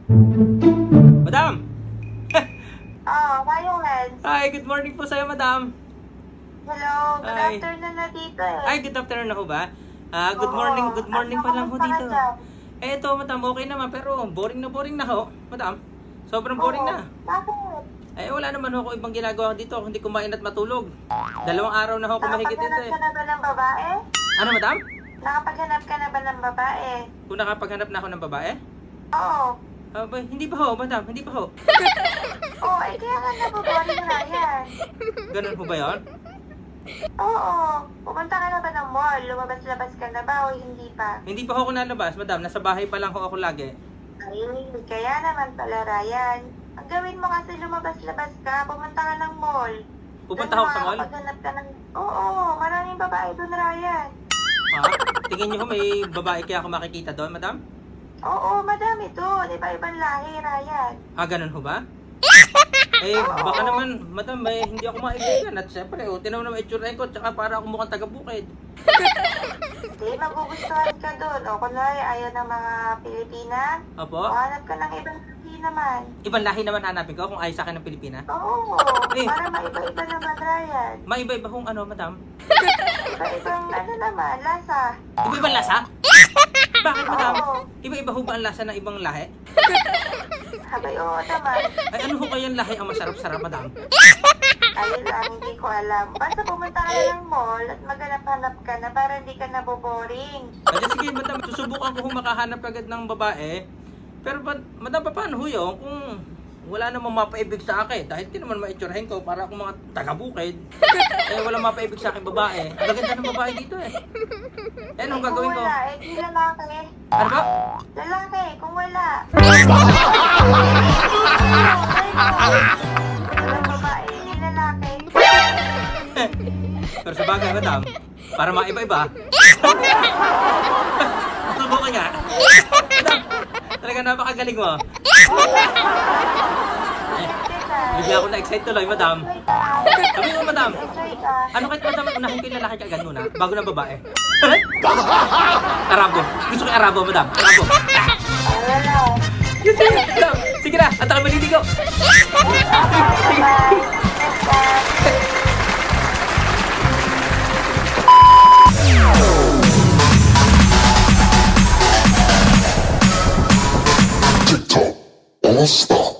Madam! Mayong Lens. Hi, good morning po sa'yo, madam. Hello, good Hi. afternoon na dito eh. Ay, good afternoon na ho ba? Good morning pa lang ho kamusta ka dito. dyan? Eto, madam, okay naman, pero boring na ho, madam. Sobrang boring Oo. na. Bakit? Wala naman ho ako ibang ginagawa dito, kundi kumain at matulog. 2 araw na ho ako mahigit dito Nakapaghanap eh. ka na ba ng babae? Ano, madam? Nakapaghanap ka na ba ng babae? Kung nakapaghanap na ako ng babae? Oo. Hindi pa ho, madam, hindi pa ho. Kaya nga naboboring na yan. Ganun ho ba yun? Oo. Pumunta ka na ba ng mall? Lumabas-labas ka na ba o hindi pa? Hindi pa ho ako nalabas, madam. Nasa bahay pa lang ho ako lagi. Ay, kaya naman pala, Ryan. Ang gawin mo kasi lumabas-labas ka, pumunta ka ng mall. Pupunta ako sa mall? Makakapaghanap ka ng... Oo, maraming babae doon, Ryan. Ha? Tingin niyo ho may babae kaya ako makikita doon, madam? Oo, madami doon. Iba-ibang lahi, Ryan. Ganun ho ba? Baka naman, madam, hindi ako maibigan. At syempre, tinaw naman itsurain ko, tsaka para ako mukhang taga-bukid. Hindi, magugustuhan ka doon. O, kunwari, ayaw ng mga Pilipina. Opo? O, hanap ka ng ibang lahi naman. Ibang lahi naman hanapin ko kung ayaw sa akin ng Pilipina. Oo, para maiba-iba naman, Ryan. Maiba-iba hong ano, madam? Iba-ibang naman, lasa. Iba-ibang lasa? Bakit, madam? Oo. Iba-iba ho ba ang lasa ng ibang lahi? Habay, oo naman. Ano ho kayang lahi ang masarap-sarap, madam? Ayun lang, hindi ko alam. Basta pumunta ka na ng mall at maghanap-hanap ka na para hindi ka naboboring. Sige, madam, susubukan ko kung makahanap agad ng babae. Pero, madam, paano ho yun kung wala namang mapaibig sa akin? Dahil di naman maitsurahin ko para akong mga taga-bukid. Wala mapaibig sa akin babae. Ang ganda ng babae dito eh. Anong gagawin ko? Kung wala, di lalaki. Ano ba? Lalaki, kung wala. Walang babae, di lalaki. Pero sa bagay, madam, para maiba-iba. Subukan nga. Madam, talaga napakagaling mo. Bigla ako na-excite tuloy, madam. Sabi mo, madam, ano kahit madam, unahin ko yung lalaki agad muna, bago na babae. Arabo. Gusto ko yung Arabo, madam. Arabo. Sige na, at ako maliligo. TikTok, all stop.